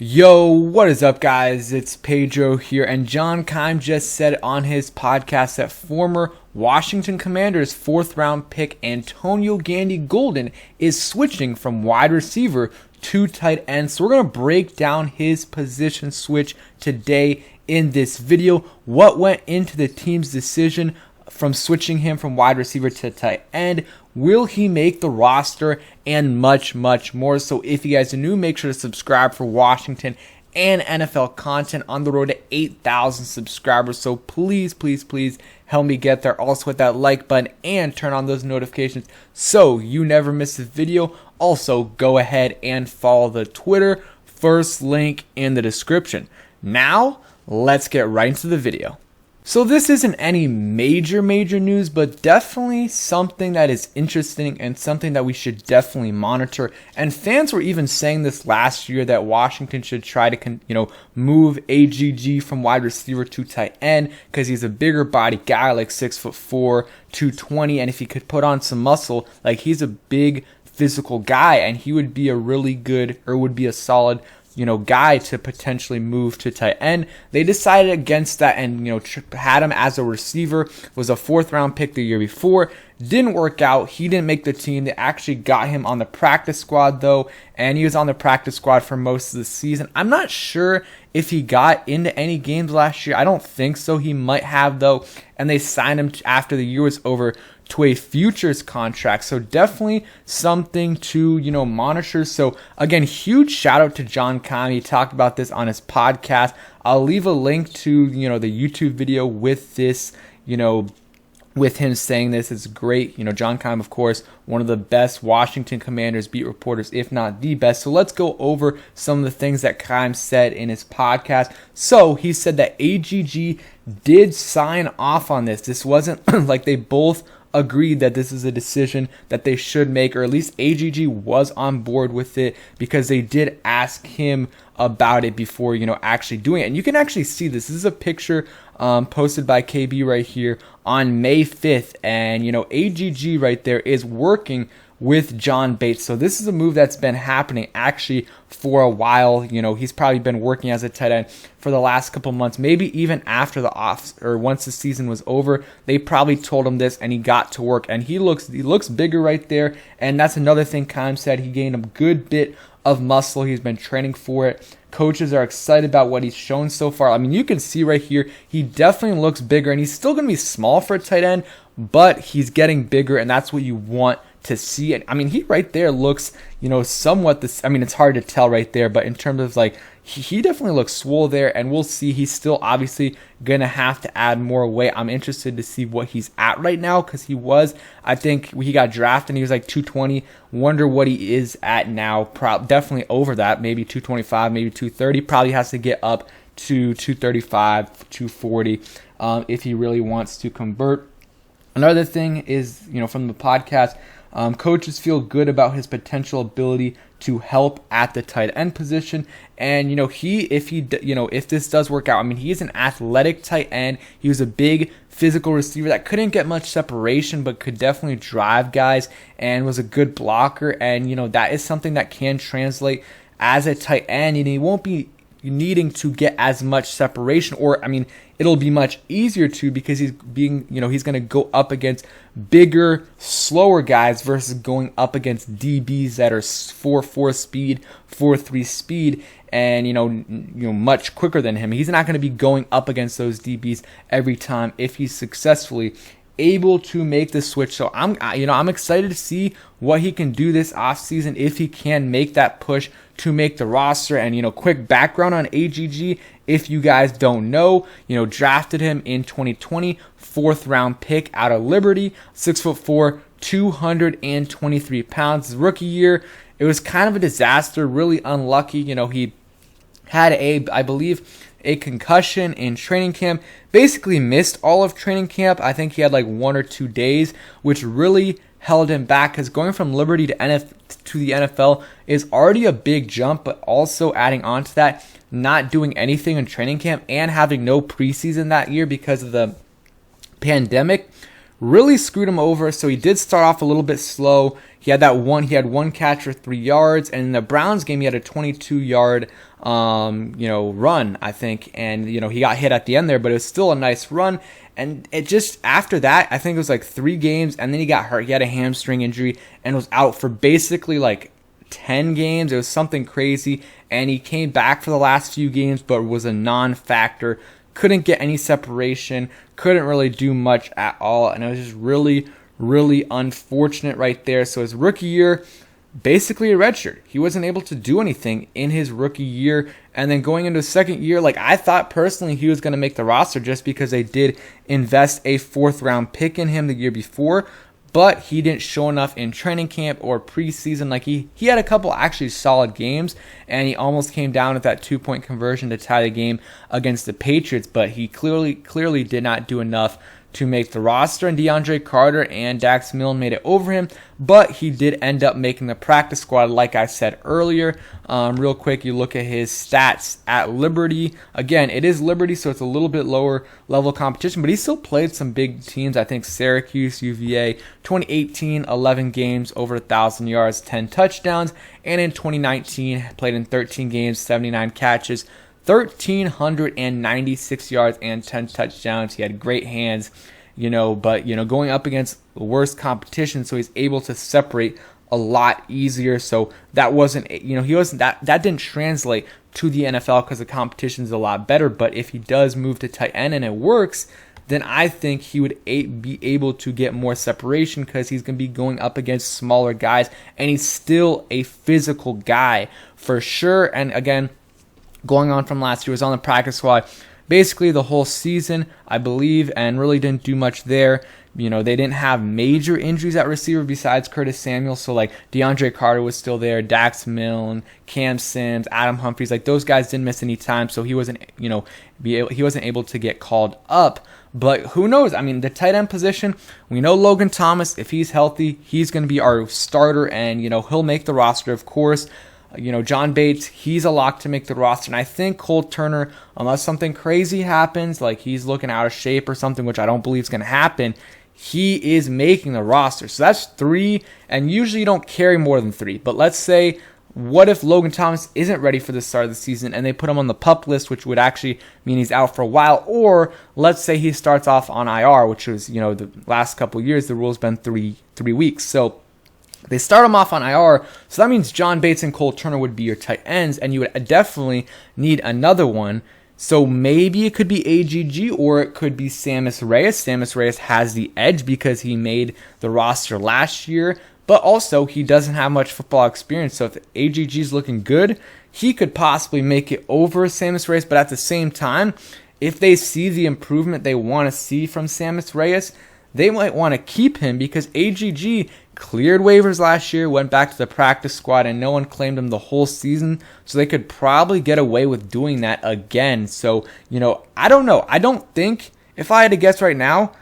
Yo, what is up, guys? It's Pedro here, and John Keim just said on his podcast that former Washington Commanders fourth-round pick Antonio Gandy-Golden is switching from wide receiver to tight end. So we're going to break down his position switch today in this video. What went into the team's decision from switching him from wide receiver to tight end? Will he make the roster? And much more. So if you guys are new, make sure to subscribe for Washington and NFL content on the road to 8,000 subscribers. So please help me get there. Also hit that like button and turn on those notifications so you never miss a video. Also, go ahead and follow the Twitter. First link in the description. Now, let's get right into the video. So this isn't any major news, but definitely something that is interesting and something that we should definitely monitor. And fans were even saying this last year that Washington should try to, move AGG from wide receiver to tight end because he's a bigger body guy, like 6'4", 220, and if he could put on some muscle, like he's a big physical guy, and he would be a really good or would be a solid guy to potentially move to tight end. They decided against that and, had him as a receiver. Was a fourth-round pick the year before. Didn't work out. He didn't make the team. They actually got him on the practice squad, though, and he was on the practice squad for most of the season. I'm not sure if he got into any games last year. I don't think so. He might have, though, and they signed him after the year was over to a futures contract. So definitely something to, monitor. So again, huge shout out to John Keim. He talked about this on his podcast. I'll leave a link to, the YouTube video with this, with him saying this. It's great. John Keim, of course, one of the best Washington Commanders beat reporters, if not the best. So let's go over some of the things that Keim said in his podcast. So he said that AGG did sign off on this. This wasn't like they both agreed that this is a decision that they should make, or at least AGG was on board with it because they did ask him about it before, actually doing it. And you can actually see this. This is a picture posted by KB right here on May 5th. And, AGG right there is working with John Bates. So this is a move that's been happening actually for a while. He's probably been working as a tight end for the last couple months, maybe even after the off or once the season was over. They probably told him this and he got to work, and he looks bigger right there. And that's another thing Keim said. He gained a good bit of muscle. He's been training for it. Coaches are excited about what he's shown so far. I mean, you can see right here, he definitely looks bigger, and he's still going to be small for a tight end, but he's getting bigger, and that's what you want to see it. I mean, he right there looks, somewhat this. I mean, it's hard to tell right there, but in terms of like, he definitely looks swole there, and we'll see. He's still obviously gonna have to add more weight. I'm interested to see what he's at right now because I think he got drafted and he was like 220. Wonder what he is at now. Definitely over that, maybe 225, maybe 230. Probably has to get up to 235, 240 if he really wants to convert. Another thing is, from the podcast, coaches feel good about his potential ability to help at the tight end position. And, if this does work out, I mean, he's an athletic tight end. He was a big physical receiver that couldn't get much separation, but could definitely drive guys and was a good blocker. And, that is something that can translate as a tight end, and he won't be needing to get as much separation, or it'll be much easier to, because he's going to go up against bigger, slower guys versus going up against DBs that are 4.4 speed, 4.3 speed, and much quicker than him. He's not going to be going up against those DBs every time if he's successfully able to make the switch. So I'm excited to see what he can do this offseason if he can make that push to make the roster. And quick background on AGG, if you guys don't know, drafted him in 2020, fourth round pick out of Liberty, 6'4", 223 pounds. His rookie year, it was kind of a disaster, really unlucky. He had I believe a concussion in training camp, basically missed all of training camp. I think he had like 1 or 2 days, which really held him back, because going from Liberty to the NFL is already a big jump, but also adding on to that, not doing anything in training camp and having no preseason that year because of the pandemic really screwed him over. So he did start off a little bit slow. He had one catch for 3 yards, and in the Browns game, he had a 22-yard, run, I think, and he got hit at the end there, but it was still a nice run. And it just, after that, I think it was like 3 games, and then he got hurt. He had a hamstring injury and was out for basically like 10 games. It was something crazy, and he came back for the last few games, but was a non-factor. Couldn't get any separation, couldn't really do much at all, and it was just really, really unfortunate right there. So his rookie year, basically a redshirt. He wasn't able to do anything in his rookie year. And then going into his second year, like I thought personally he was going to make the roster just because they did invest a 4th round pick in him the year before. But he didn't show enough in training camp or preseason. Like he had a couple actually solid games, and he almost came down with that 2-point conversion to tie the game against the Patriots. But he clearly did not do enough to make the roster, and DeAndre Carter and Dax Milne made it over him, but he did end up making the practice squad, like I said earlier. Real quick, you look at his stats at Liberty. Again, it is Liberty, so it's a little bit lower level competition, but he still played some big teams. I think Syracuse, UVA, 2018, 11 games, over 1,000 yards, 10 touchdowns, and in 2019, played in 13 games, 79 catches, 1,396 yards and 10 touchdowns. He had great hands, but going up against the worst competition, so he's able to separate a lot easier. So that wasn't, that didn't translate to the NFL because the competition's a lot better. But if he does move to tight end and it works, then I think he would be able to get more separation because he's going to be going up against smaller guys, and he's still a physical guy for sure. And again, going on from last year, was on the practice squad basically the whole season, I believe, and really didn't do much there. They didn't have major injuries at receiver besides Curtis Samuel, so like DeAndre Carter was still there, Dax Milne, Cam Sims, Adam Humphries, like those guys didn't miss any time, so he wasn't able to get called up. But who knows? I mean, the tight end position, we know Logan Thomas, if he's healthy, he's going to be our starter, and he'll make the roster, of course. John Bates, he's a lock to make the roster. And I think Cole Turner, unless something crazy happens, like he's looking out of shape or something, which I don't believe is going to happen, he is making the roster. So that's 3, and usually you don't carry more than 3. But let's say, what if Logan Thomas isn't ready for the start of the season and they put him on the PUP list, which would actually mean he's out for a while? Or let's say he starts off on IR, which was, the last couple of years, the rule's been 3 weeks. So they start him off on IR, so that means John Bates and Cole Turner would be your tight ends, and you would definitely need another one. So maybe it could be AGG or it could be Sammis Reyes. Sammis Reyes has the edge because he made the roster last year, but also he doesn't have much football experience. So if AGG is looking good, he could possibly make it over Sammis Reyes. But at the same time, if they see the improvement they want to see from Sammis Reyes, they might want to keep him because AGG cleared waivers last year, went back to the practice squad, and no one claimed him the whole season. So they could probably get away with doing that again. So, I don't know. I don't think, if I had to guess right now,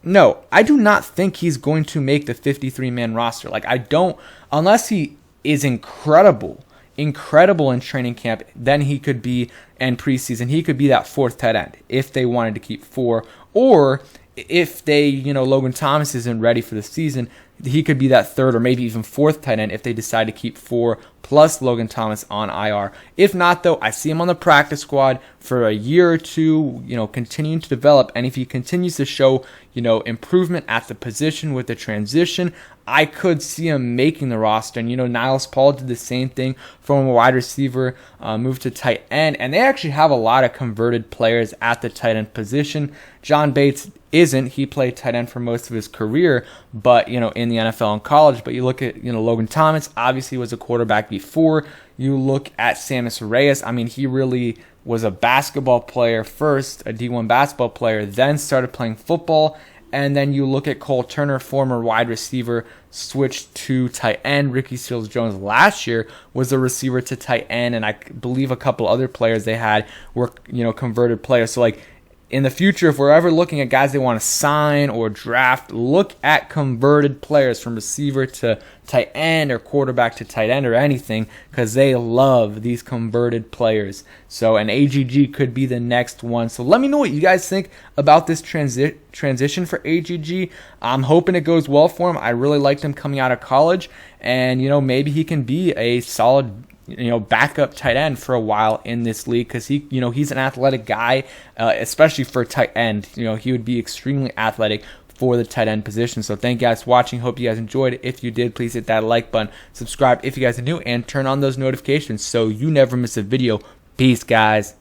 no, I do not think he's going to make the 53-man roster. Like, I don't, unless he is incredible in training camp, then he could be, and preseason, he could be that 4th tight end if they wanted to keep 4, or if they, Logan Thomas isn't ready for the season, he could be that 3rd or maybe even 4th tight end if they decide to keep 4 plus Logan Thomas on IR. If not, though, I see him on the practice squad for a year or two, continuing to develop. And if he continues to show, improvement at the position with the transition, I could see him making the roster. And, Niles Paul did the same thing from a wide receiver, moved to tight end. And they actually have a lot of converted players at the tight end position. John Bates isn't. He played tight end for most of his career, but, in the NFL and college. But you look at, Logan Thomas, obviously was a quarterback before. You look at Sammis Reyes. I mean, he really was a basketball player first, a D1 basketball player, then started playing football. And then you look at Cole Turner, former wide receiver, switched to tight end. Ricky Seals-Jones last year was a receiver to tight end, and I believe a couple other players they had were, converted players. So, in the future, if we're ever looking at guys they want to sign or draft, look at converted players from receiver to tight end or quarterback to tight end or anything, because they love these converted players. So an AGG could be the next one. So let me know what you guys think about this transition for AGG. I'm hoping it goes well for him. I really liked him coming out of college, and maybe he can be a solid backup tight end for a while in this league, because he's an athletic guy, especially for tight end. He would be extremely athletic for the tight end position. So thank you guys for watching. Hope you guys enjoyed it. If you did, please hit that like button, subscribe if you guys are new, and turn on those notifications so you never miss a video. Peace, guys.